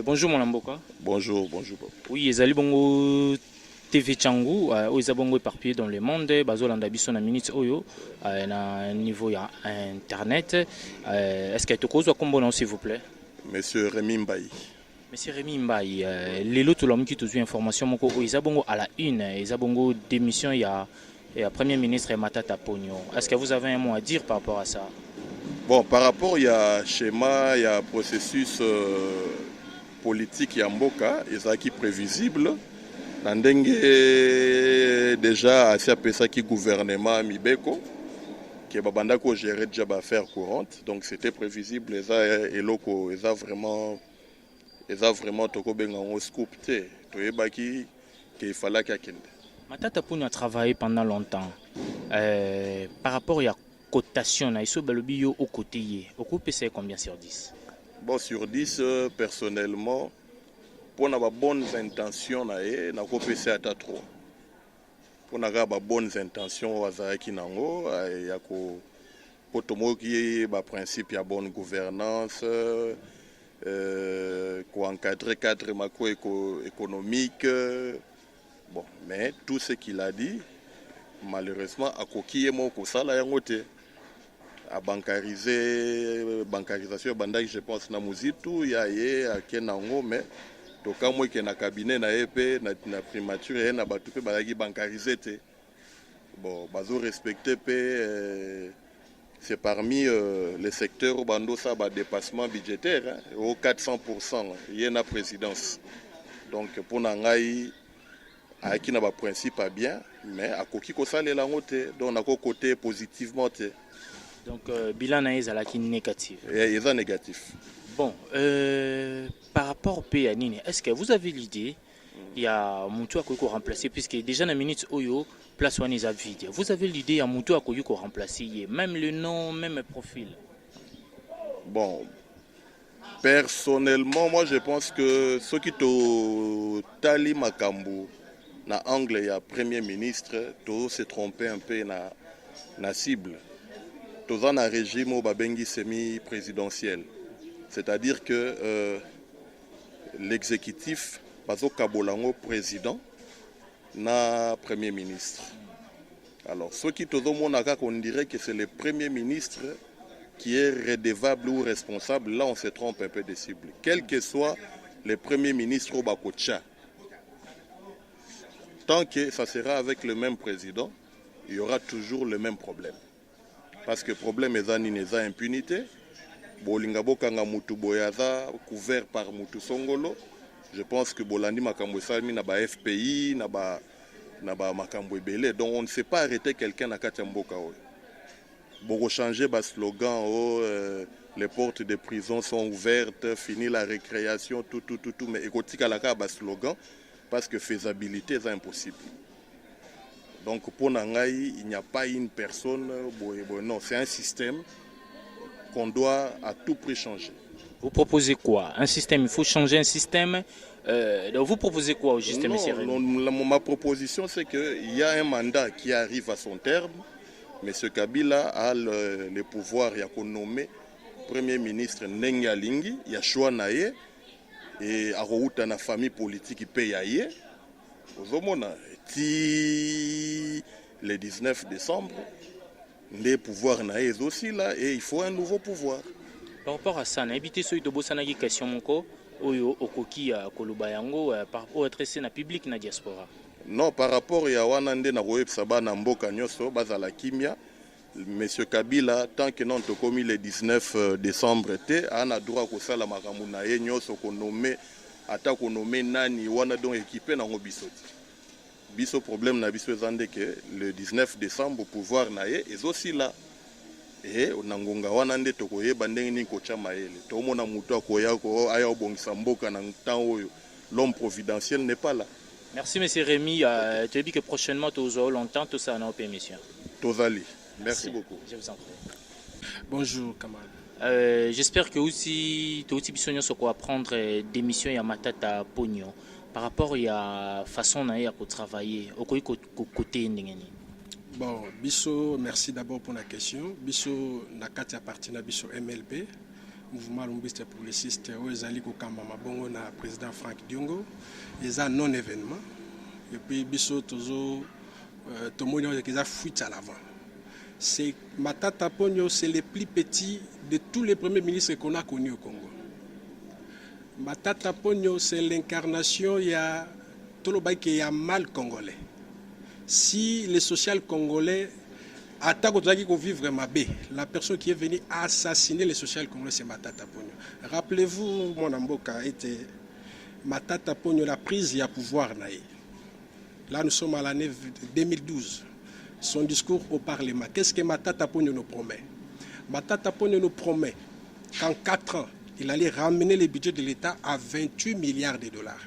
Bonjour mon Amboka. Bonjour, bonjour. Oui, ezali bongo TV Tchangu, oyo bongo éparpillé dans le monde, bazolanda biso na minute oyo, na niveau ya internet. Est-ce que tokozwa kombo na s'il vous plaît? Monsieur Rémi Mbaye. Monsieur Rémi Mbaye, lelo tolamuki tozwi information moko oyo eza bongo à la une, eza bongo démission ya Premier ministre Matata Ponyo. Est-ce que vous avez un mot à dire par rapport à ça? Bon, par rapport, il y a schéma, il y a processus politique ya mboka, ezaki prévisible. Nandenge déjà assez apesa ki gouvernement Mibeko qui babanda ko gérer déjà affaires courantes. Donc c'était prévisible, eza eloko eza vraiment toko benga ngo scoop te. Toyebaki qu'il fallait akende. Matata Ponyo a travaillé pendant longtemps. Par rapport à cotation, na iso balobi yo au côté yé. Au coup c'est combien sur 10? Bon, sur 10, personnellement, pour avoir bonnes intentions, na kopesa ata 3. Pour avoir bonnes intentions, wazaki nango, ya ko potomoki ba principe ya bonne gouvernance, ko encadrer cadre macroéconomique. Bon, mais tout ce qu'il a dit, malheureusement, a kokiye moko sala yango te. À bancarisation bandaki je pense na muzitu ya ye akenango mais to kamwe ke na cabinet na EP na primature na batu pe balaki bancariser te. Bon bazo respecter pe c'est parmi les secteurs où bando ça ba dépassement budgétaire hein, au 400% y na présidence. Donc pour nangai aki na ba principe a bien mais akoki ko salela ngote donc na ko côté positivement te. Donc, bilan est négatif. Il est négatif. Bon, par rapport au PNN, est-ce que vous avez l'idée, il y a Moutou à remplacer, puisque déjà dans la minute Oyo, place one is à vide. Vous avez l'idée, il y a Moutou à remplacer, même le nom, même le profil? Bon, personnellement, moi je pense que ce qui est Tali Makambu, na angle, il y a Premier ministre, tout s'est trompé un peu na cible. Dans un régime au babengi semi-présidentiel. C'est-à-dire que l'exécutif, bazo kabolango président, na premier ministre. Alors, ce qui tout le monde a qu'on dirait que c'est le premier ministre qui est redevable ou responsable, là on se trompe un peu de cible. Quel que soit le premier ministre au Bakocha, tant que ça sera avec le même président, il y aura toujours le même problème. Parce que le problème est la impunité. Bolinga kanga mutu boyaza couvert par mutu songolo. Je pense que Bolandi makambo salmi na ba FPI na ba makambo ebele. Donc on ne sait pas arrêter quelqu'un na kati mboka oyo. Boko changer ba slogan les portes des prisons sont ouvertes, fini la récréation tout mais ekotika la ka ba slogan parce que faisabilité est impossible. Donc pour Nangaï, il n'y a pas une personne, non, c'est un système qu'on doit à tout prix changer. Vous proposez quoi? Un système, il faut changer un système. Donc vous proposez quoi au système? Ma proposition, c'est qu'il y a un mandat qui arrive à son terme. M. Kabila a le pouvoir, il y a qu'on nommé Premier ministre Nenga Lingi, il y a choix naye, et à Routa na famille politique qui paye aye. Si le 19 décembre, les pouvoirs naïs aussi là et il faut un nouveau pouvoir. Par rapport à ça, on a évité ce que vous avez question moko oyo okoki koloba yango par rapport à tracer na public na diaspora. Non, par rapport à wanande na web saba na mboka nyoso bazala kimia. Monsieur Kabila tant que non to commis le 19 décembre té ana droit ko sala makambo na ye nyoso ko nommer ata ko nommer nani wana donc équipé na ngobisoti. Biso problème na biso ezande que le 19 décembre pouvoir naie est aussi là et onangonga wana nde tokoyeba ndenge nini kocha maele tomona mutu akoya ko aya obongisa mboka na temps oyo l'homme providentiel n'est pas là. Merci monsieur Rémi, tu as dit que prochainement tu auras longtemps tout ça dans permission. Tozali. Merci beaucoup. Je vous en prie. Bonjour Kamal. J'espère que aussi tu aussi bisogno sur quoi prendre démission ya Matata Ponyo. Par rapport à la façon dont on travailler, au côté bon, Bisso, merci d'abord pour la question. Bisso, Nakati appartient à Bisso MLP. mouvement lumbiste progressiste oyo ezali kokambama bongo na président Frank Diongo eza non événement et puis biso tozo tomoni oyo eza fuite à l'avant. C'est Matata Ponyo, c'est le plus petit de tous les premiers ministres qu'on a connus au Congo. Matata Ponyo, c'est l'incarnation, il y a tout le bail qui y a mal congolais. Si les social congolais attaquent aux vivre Mabé, la personne qui est venue assassiner les social congolais, c'est Matata Ponyo. Rappelez-vous, mon amboka était Matata Ponyo, la prise et à pouvoir naï. Là, nous sommes à l'année 2012. Son discours au Parlement. Qu'est-ce que Matata Ponyo nous promet? Matata Ponyo nous promet qu'en 4 ans, il allait ramener le budget de l'État à 28 milliards de dollars.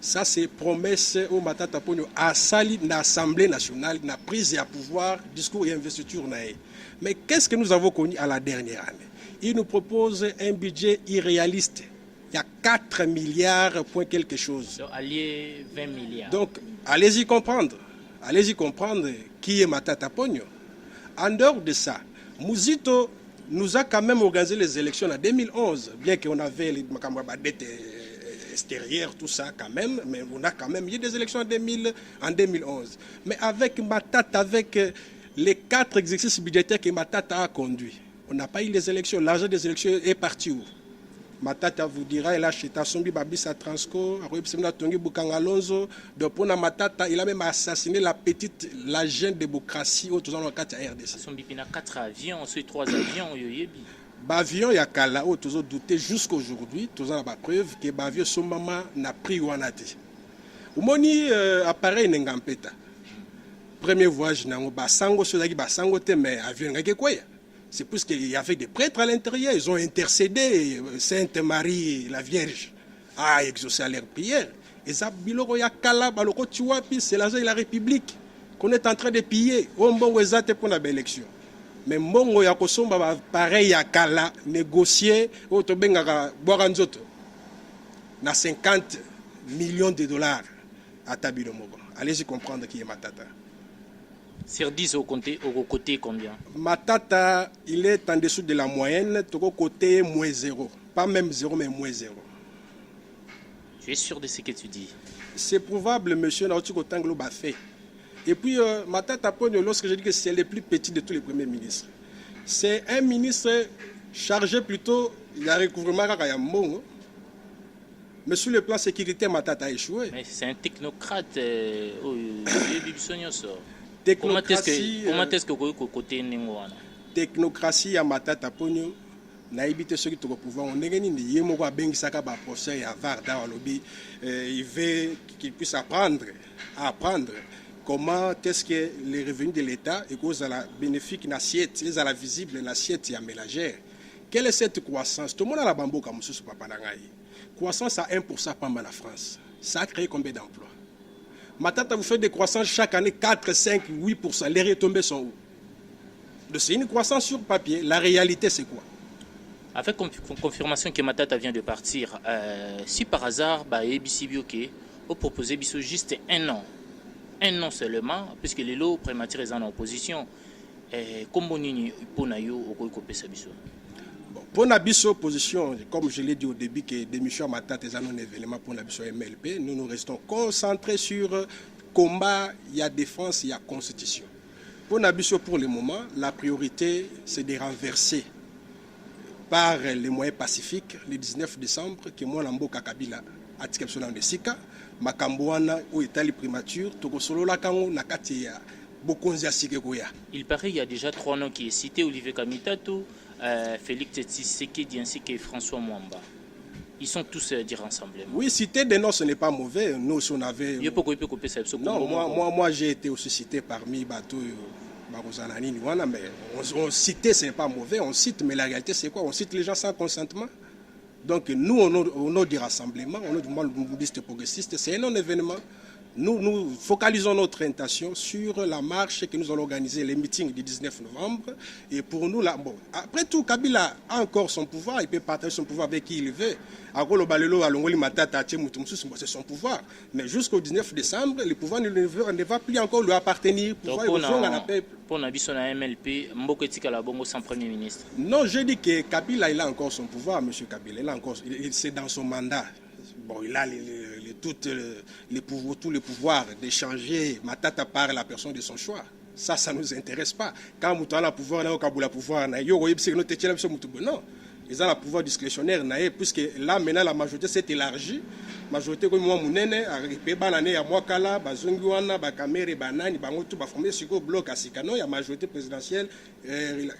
Ça, c'est promesse au Matata Ponyo à sali l'Assemblée nationale, na prise à pouvoir, discours et investiture. Mais qu'est-ce que nous avons connu à la dernière année? Il nous propose un budget irréaliste. Il y a 4 milliards point quelque chose. Donc, allié 20 milliards. Donc, allez-y comprendre. Allez-y comprendre qui est Matata Ponyo. En dehors de ça, Mouzito nous a quand même organisé les élections en 2011, bien qu'on avait les dettes extérieures, tout ça quand même, mais on a quand même eu des élections en 2011. Mais avec Matata, avec les 4 exercices budgétaires que Matata a conduits, on n'a pas eu les élections. L'argent des élections est parti où? Matata vous dira, il a acheté Sombi Babis à Transco, Matata, il a même assassiné la jeune démocratie au RDC. Sombi a 4 avions, ensuite 3 avions. Bavion, il y a Kala, où tous douté jusqu'aujourd'hui, tous en la preuve que Bavion, son maman n'a pris Wanati. Umoni appareil Nengampeta. Premier voyage, Basango, Sodagi Basango, mais avion, quoi? C'est parce qu'il y avait des prêtres à l'intérieur. Ils ont intercédé Sainte Marie, la Vierge, à exaucer leurs prières. Et ça, c'est l'argent de la République qu'on est en train de piller. On va pour une élection. Mais Mongo Yakosomba, pareil à Kala, négocier, na 50 millions de dollars à Tabilomogo. Allez-y comprendre qui est Matata. Sur 10 au côté combien? Matata, il est en dessous de la moyenne, au côté moins 0. Pas même 0, mais moins 0. Tu es sûr de ce que tu dis? C'est probable, monsieur Naotiko Tanglo Bafé. Et puis, Matata Ponyo, lorsque je dis que c'est le plus petit de tous les premiers ministres, c'est un ministre chargé plutôt, il y a recouvrement à Yambongo. Mais sur le plan sécurité, Matata a échoué. Mais c'est un technocrate. Technocratie, comment est-ce que vous côté Ningouana? Technocratie à Matata Ponyo, naïbité ceux qui ont le pouvoir. On est gagné, il y a un bengi saka ba procès à Varda au lobby. Il veut qu'il puisse apprendre comment est-ce que les revenus de l'État et cause à la bénéfique l'assiette, à la visible l'assiette et à mélangère. Quelle est cette croissance? Tout le monde a la bambo comme ce papa nangai. Croissance à 1% par la France. Ça a créé combien d'emplois? Matata vous fait des croissances chaque année 4, 5, 8%. Les retombées sont où? C'est une croissance sur papier. La réalité, c'est quoi? Avec confirmation que Matata vient de partir, si par hasard, ABC Bioke, vous proposez juste un an seulement, puisque les lots prématurés sont en opposition, comment pour Nayo ou pour Nabiso opposition, comme je l'ai dit au début, que démission Matata est un événement pour Nabiso MLP, nous restons concentrés sur combat, il y a défense, il y a constitution. Pour Nabiso, pour le moment, la priorité, c'est de renverser par les moyens pacifiques, le 19 décembre, que moi, Lambo Kakabila, a tiré sur le Sika, Makambouana, où est le primature, Tokosolo Lakango, Nakatia, Bokonzia Sikegoya. Il paraît qu'il y a déjà 3 noms qui est cité, Olivier Kamitato, Félix Tshisekedi ainsi que François Mwamba. Ils sont tous du rassemblement. Oui, citer des noms, ce n'est pas mauvais. Nous, si on avait... Non, moi j'ai été aussi cité parmi Bateau, Barozanani, mais on citait, ce n'est pas mauvais. On cite, mais la réalité, c'est quoi? On cite les gens sans consentement. Donc, nous, au nom du rassemblement, au nom du mouvement bouddhiste progressiste, c'est un non-événement. Nous focalisons notre intention sur la marche que nous allons organiser, les meetings du 19 novembre. Et pour nous, là, bon, après tout, Kabila a encore son pouvoir, il peut partager son pouvoir avec qui il veut. C'est son pouvoir. Mais jusqu'au 19 décembre, le pouvoir ne va plus encore lui appartenir. Donc, pour la MLP, Mboko Tikala Bongo sans Premier ministre. Non, je dis que Kabila, il a encore son pouvoir, M. Kabila. C'est dans son mandat. Bon, il a tous les pouvoirs d'échanger Matata par la personne de son choix. Ça ne nous intéresse pas. Quand nous avons le pouvoir, non, ils ont le pouvoir discrétionnaire, puisque là, maintenant, la majorité s'est élargie. La majorité, comme moi, la majorité présidentielle,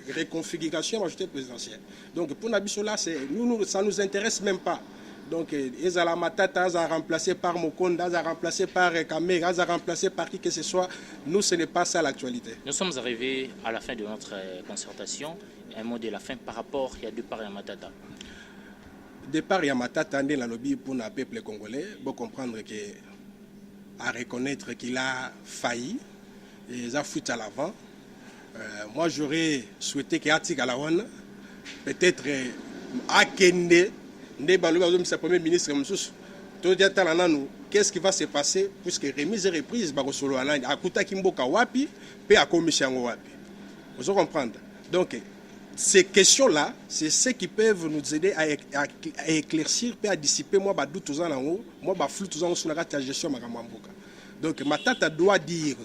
réconfiguration, majorité présidentielle. Donc, pour Nabisola, ça ne nous intéresse même pas. Donc, Ezala Matata a remplacé par Mokonda, a remplacé par Kamera, a remplacé par qui que ce soit. Nous, ce n'est pas ça l'actualité. Nous sommes arrivés à la fin de notre concertation. Un mot de la fin par rapport à départ à Matata. Départ à Matata, on est dans le lobby pour le peuple congolais. Il faut comprendre à reconnaître qu'il a failli. Et il a foutu à l'avant. Moi, j'aurais souhaité qu'il y ait à la one, peut-être à Kende. Le Premier ministre, qu'est-ce qui va se passer puisque remise et reprise à Kuta Kimboka Wapi et à Commission Wapi. Vous comprenez? Donc, ces questions-là, c'est ce qui peuvent nous aider à éclaircir et à dissiper moi doute aux en moi flou tous en sur la gestion Magamamboka. Donc, Matata doit dire,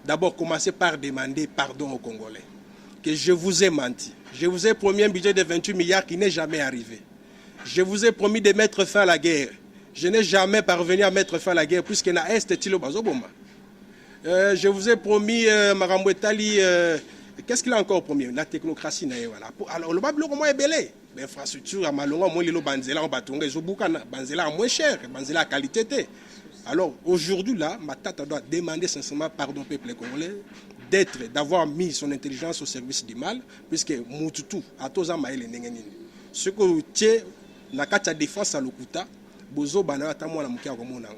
d'abord commencer par demander pardon aux Congolais. Que je vous ai menti. Je vous ai promis un budget de 28 milliards qui n'est jamais arrivé. Je vous ai promis de mettre fin à la guerre. Je n'ai jamais parvenu à mettre fin à la guerre puisque na est tilo bazoboma. Je vous ai promis Marambo Etali. Qu'est-ce qu'il a encore promis? La technocratie na voilà. Alors le bablo comment est belé? L'infrastructure à Malonga moins lilo banzela en batonga ezobukana banzela moins cher, banzela qualité. Alors aujourd'hui là, Matata doit demander sincèrement pardon au peuple congolais d'avoir mis son intelligence au service du mal puisque Mututu a tous amaïle nengenini. Ce que tu na kati défense à l'Okuta, bozo bana tamwa na mukia komona.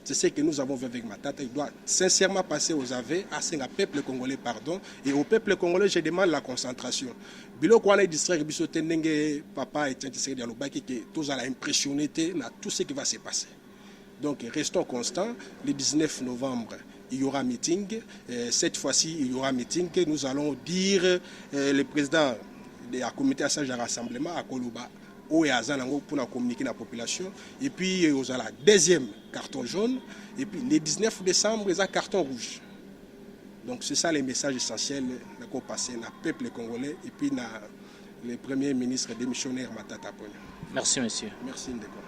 C'est ce que nous avons vu avec Matata. Il doit sincèrement passer aux aveux à ce peuple congolais pardon et au peuple congolais je demande la concentration. Bilo kwa na distraire biso tendenge papa et Tshisekedi Dialobaki que tous à impressionné na tout ce qui va se passer. Donc restons constants. Le 19 novembre, il y aura meeting. Cette fois-ci, il y aura meeting. Nous allons dire le président de la comité à Sage Rassemblement à Koluba. Pour communiquer à la population. Et puis, vous avez le deuxième carton jaune. Et puis, le 19 décembre, il y a un carton rouge. Donc, c'est ça les messages essentiels qu'on passe dans le peuple congolais et puis dans le premier ministre démissionnaire Matata Ponyo. Merci, monsieur. Merci, Ndeko.